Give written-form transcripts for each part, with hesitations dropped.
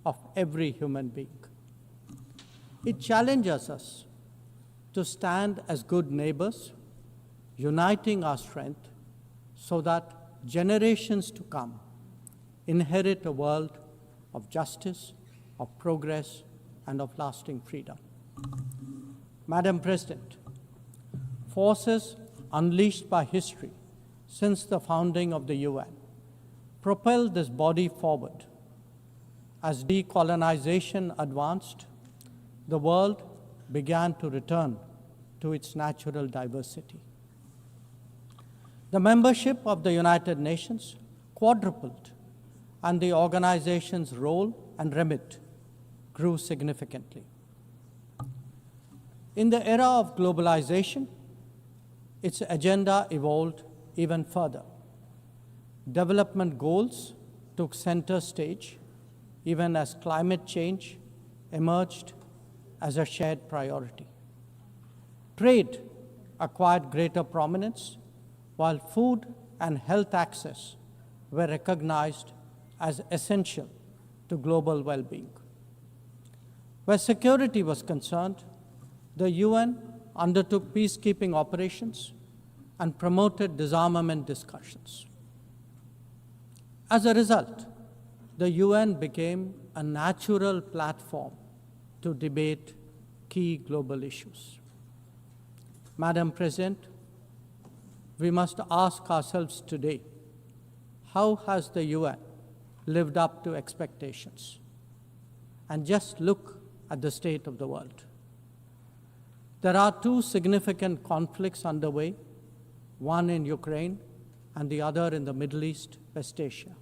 of every human being. It challenges us to stand as good neighbors, uniting our strength so that generations to come inherit a world of justice, of progress, and of lasting freedom. Madam President, forces unleashed by history since the founding of the UN propelled this body forward. As decolonization advanced, the world began to return to its natural diversity. The membership of the United Nations quadrupled, and the organization's role and remit grew significantly. In the era of globalization, its agenda evolved even further. Development goals took center stage, even as climate change emerged as a shared priority. Trade acquired greater prominence, while food and health access were recognized as essential to global well-being. Where security was concerned, the UN undertook peacekeeping operations and promoted disarmament discussions. As a result, the UN became a natural platform to debate key global issues. Madam President, we must ask ourselves today, how has the UN lived up to expectations? And just look at the state of the world. There are two significant conflicts underway, one in Ukraine and the other in the Middle East, West Asia.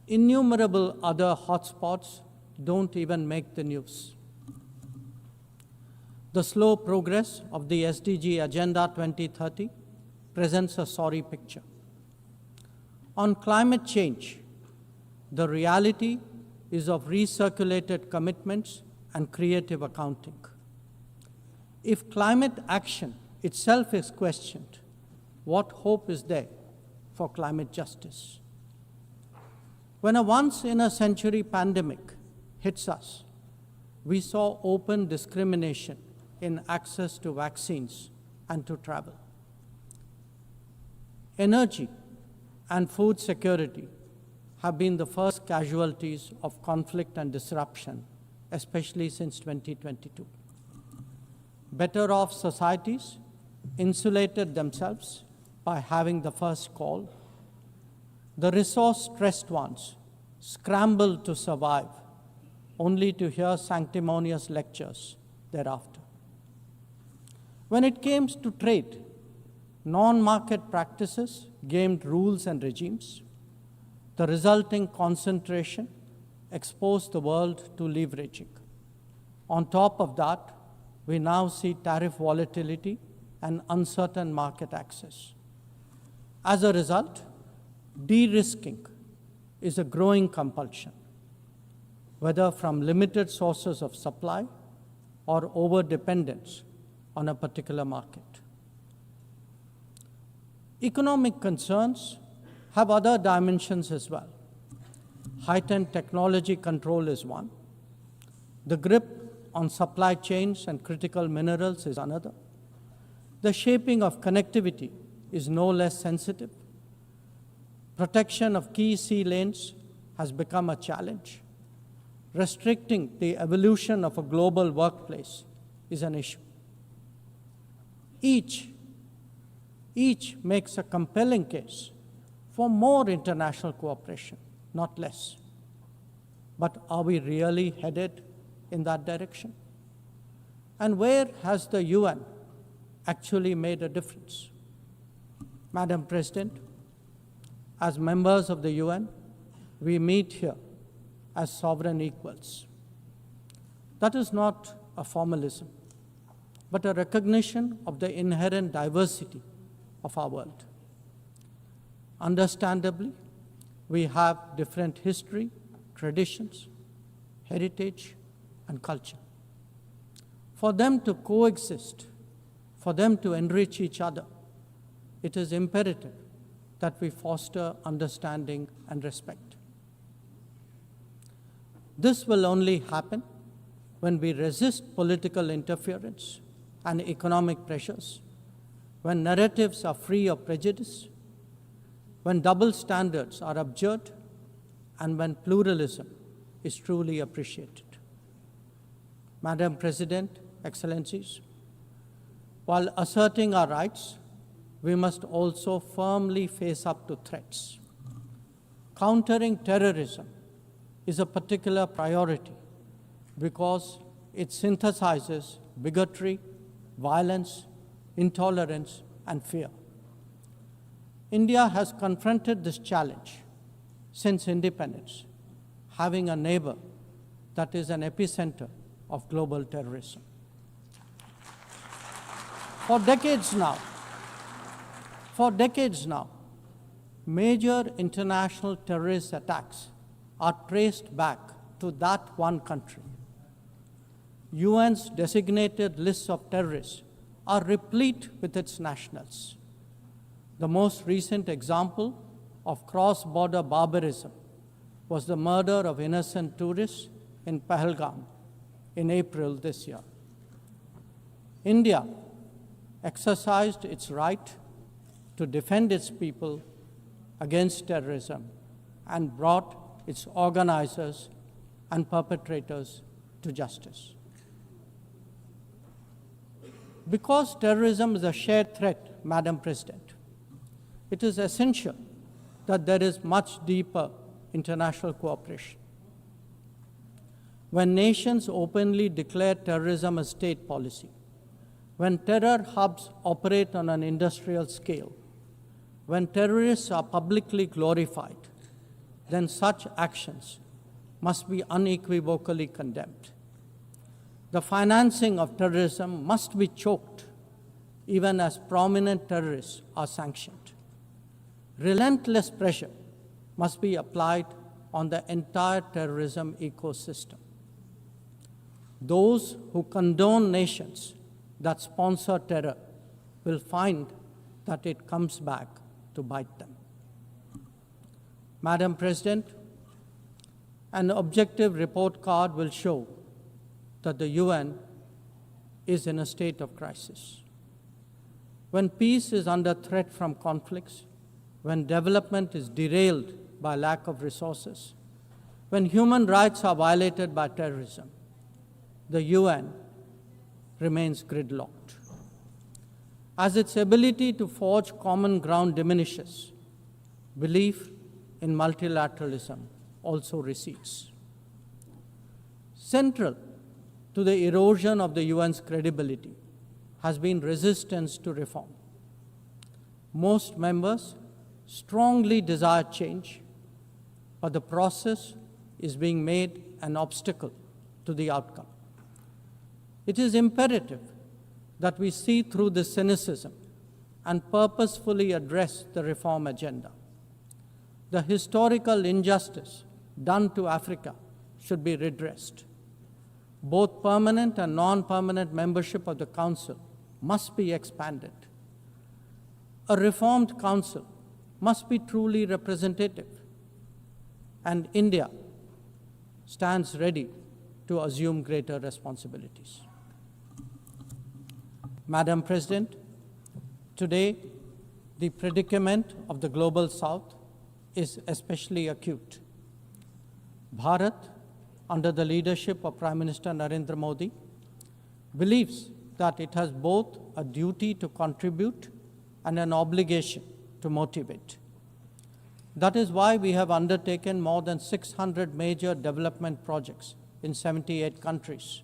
Innumerable other hotspots don't even make the news. The slow progress of the SDG Agenda 2030 presents a sorry picture. On climate change, the reality is of recirculated commitments and creative accounting. If climate action itself is questioned, what hope is there for climate justice? When a once-in-a-century pandemic hits us, we saw open discrimination in access to vaccines and to travel. Energy and food security have been the first casualties of conflict and disruption, especially since 2022. Better off societies insulated themselves by having the first call. The resource-stressed ones scrambled to survive, only to hear sanctimonious lectures thereafter. When it came to trade, non-market practices gamed rules and regimes. The resulting concentration exposed the world to leveraging. On top of that, we now see tariff volatility and uncertain market access. As a result, de-risking is a growing compulsion, whether from limited sources of supply or over-dependence on a particular market. Economic concerns have other dimensions as well. Heightened technology control is one. The grip on supply chains and critical minerals is another. The shaping of connectivity is no less sensitive. Protection of key sea lanes has become a challenge. Restricting the evolution of a global workplace is an issue. Each makes a compelling case for more international cooperation, not less. But are we really headed in that direction? And where has the UN actually made a difference? Madam President, as members of the UN, we meet here as sovereign equals. That is not a formalism, but a recognition of the inherent diversity of our world. Understandably, we have different history, traditions, heritage, and culture. For them to coexist, for them to enrich each other, it is imperative that we foster understanding and respect. This will only happen when we resist political interference and economic pressures, when narratives are free of prejudice, when double standards are abjured, and when pluralism is truly appreciated. Madam President, Excellencies, while asserting our rights, we must also firmly face up to threats. Countering terrorism is a particular priority because it synthesizes bigotry, violence, intolerance, and fear. India has confronted this challenge since independence, having a neighbor that is an epicenter of global terrorism. For decades now, major international terrorist attacks are traced back to that one country. UN's designated lists of terrorists are replete with its nationals. The most recent example of cross-border barbarism was the murder of innocent tourists in Pahalgam in April this year. India exercised its right to defend its people against terrorism and brought its organizers and perpetrators to justice. Because terrorism is a shared threat, Madam President, it is essential that there is much deeper international cooperation. When nations openly declare terrorism a state policy, when terror hubs operate on an industrial scale, when terrorists are publicly glorified, then such actions must be unequivocally condemned. The financing of terrorism must be choked, even as prominent terrorists are sanctioned. Relentless pressure must be applied on the entire terrorism ecosystem. Those who condone nations that sponsor terror will find that it comes back to bite them. Madam President, an objective report card will show that the UN is in a state of crisis. When peace is under threat from conflicts, when development is derailed by lack of resources, when human rights are violated by terrorism, the UN remains gridlocked. As its ability to forge common ground diminishes, belief in multilateralism also recedes. Central to the erosion of the UN's credibility has been resistance to reform. Most members strongly desire change, but the process is being made an obstacle to the outcome. It is imperative that we see through this cynicism and purposefully address the reform agenda. The historical injustice done to Africa should be redressed. Both permanent and non-permanent membership of the Council must be expanded. A reformed Council must be truly representative, and India stands ready to assume greater responsibilities. Madam President, today the predicament of the Global South is especially acute. Bharat, under the leadership of Prime Minister Narendra Modi, believes that it has both a duty to contribute and an obligation to motivate. That is why we have undertaken more than 600 major development projects in 78 countries,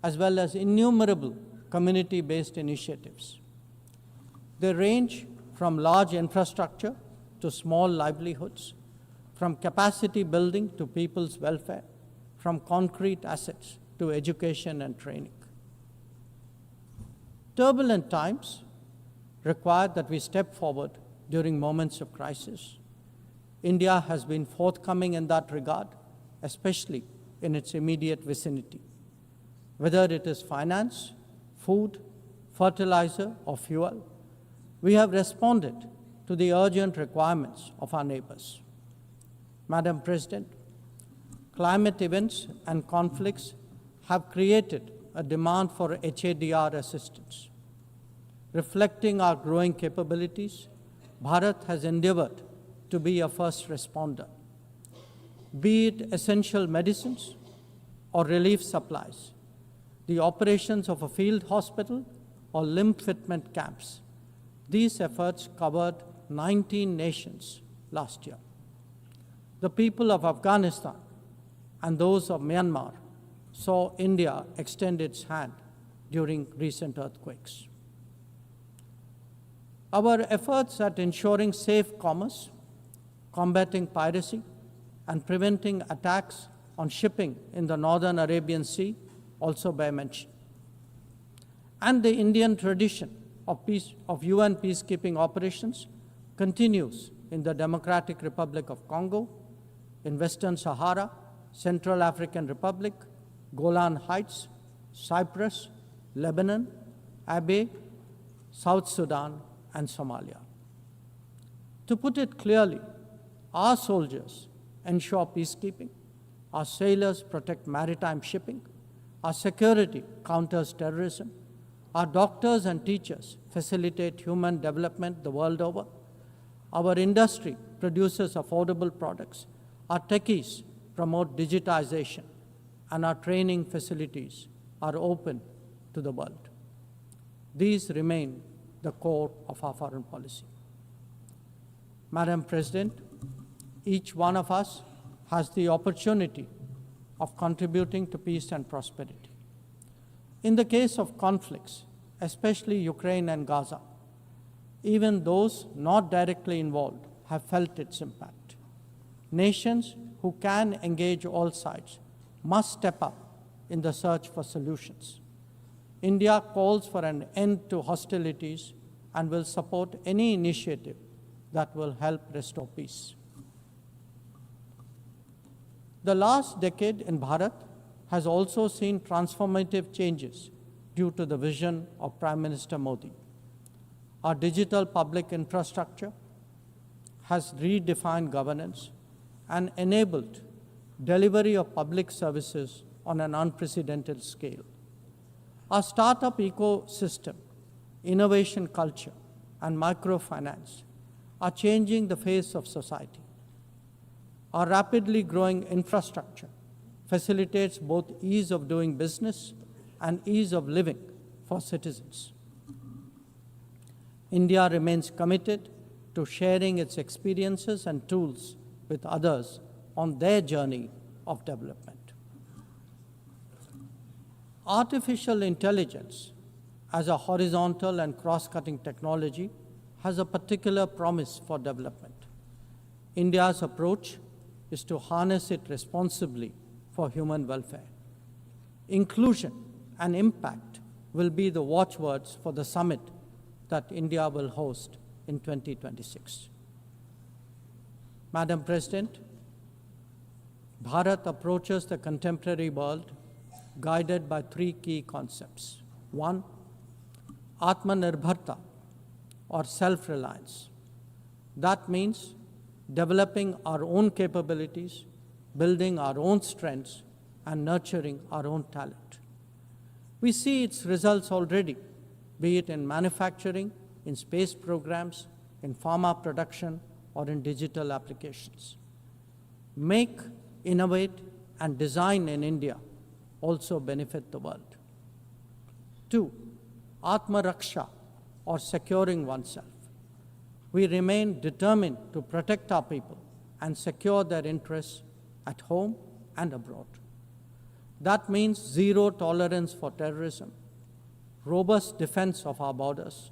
as well as innumerable community-based initiatives. They range from large infrastructure to small livelihoods, from capacity building to people's welfare, from concrete assets to education and training. Turbulent times require that we step forward during moments of crisis. India has been forthcoming in that regard, especially in its immediate vicinity. Whether it is finance, food, fertilizer, or fuel, we have responded to the urgent requirements of our neighbors. Madam President, Climate events and conflicts have created a demand for HADR assistance. Reflecting our growing capabilities, Bharat has endeavored to be a first responder. Be it essential medicines or relief supplies, the operations of a field hospital or limb fitment camps, these efforts covered 19 nations last year. The people of Afghanistan and those of Myanmar saw India extend its hand during recent earthquakes. Our efforts at ensuring safe commerce, combating piracy, and preventing attacks on shipping in the Northern Arabian Sea also bear mention. And the Indian tradition of UN peacekeeping operations continues in the Democratic Republic of Congo, in Western Sahara, Central African Republic, Golan Heights, Cyprus, Lebanon, Abyei, South Sudan, and Somalia. To put it clearly, our soldiers ensure peacekeeping, our sailors protect maritime shipping, our security counters terrorism, our doctors and teachers facilitate human development the world over, our industry produces affordable products, our techies promote digitization, and our training facilities are open to the world. These remain the core of our foreign policy. Madam President, each one of us has the opportunity of contributing to peace and prosperity. In the case of conflicts, especially Ukraine and Gaza, even those not directly involved have felt its impact. Nations who can engage all sides must step up in the search for solutions. India calls for an end to hostilities and will support any initiative that will help restore peace. The last decade in Bharat has also seen transformative changes due to the vision of Prime Minister Modi. Our digital public infrastructure has redefined governance and enabled delivery of public services on an unprecedented scale. Our startup ecosystem, innovation culture, and microfinance are changing the face of society. Our rapidly growing infrastructure facilitates both ease of doing business and ease of living for citizens. India remains committed to sharing its experiences and tools with others on their journey of development. Artificial intelligence as a horizontal and cross-cutting technology has a particular promise for development. India's approach is to harness it responsibly for human welfare. Inclusion and impact will be the watchwords for the summit that India will host in 2026. Madam President, Bharat approaches the contemporary world guided by three key concepts. One, Atmanirbharta, or self-reliance. That means developing our own capabilities, building our own strengths, and nurturing our own talent. We see its results already, be it in manufacturing, in space programs, in pharma production, or in digital applications. Make, innovate, and design in India also benefit the world. Two, Atma Raksha, or securing oneself. We remain determined to protect our people and secure their interests at home and abroad. That means zero tolerance for terrorism, robust defense of our borders,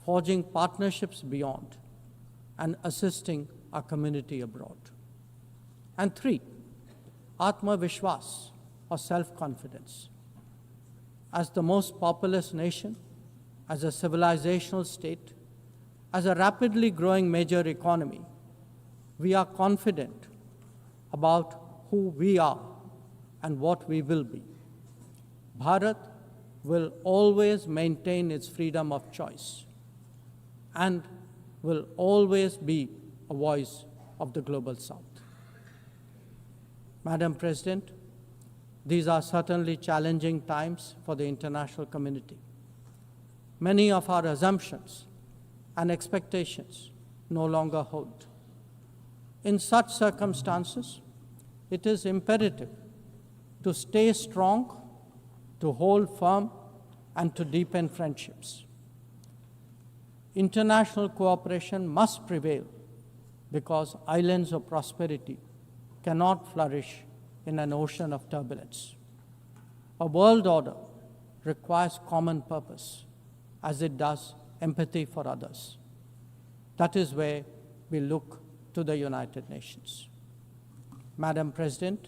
forging partnerships beyond, and assisting our community abroad. And three, Atma Vishwas, or self-confidence. As the most populous nation, as a civilizational state, as a rapidly growing major economy, we are confident about who we are and what we will be. Bharat will always maintain its freedom of choice and will always be a voice of the Global South. Madam President, these are certainly challenging times for the international community. Many of our assumptions and expectations no longer hold. In such circumstances, it is imperative to stay strong, to hold firm, and to deepen friendships. International cooperation must prevail because islands of prosperity cannot flourish in an ocean of turbulence. A world order requires common purpose, as it does empathy for others. That is where we look to the United Nations. Madam President,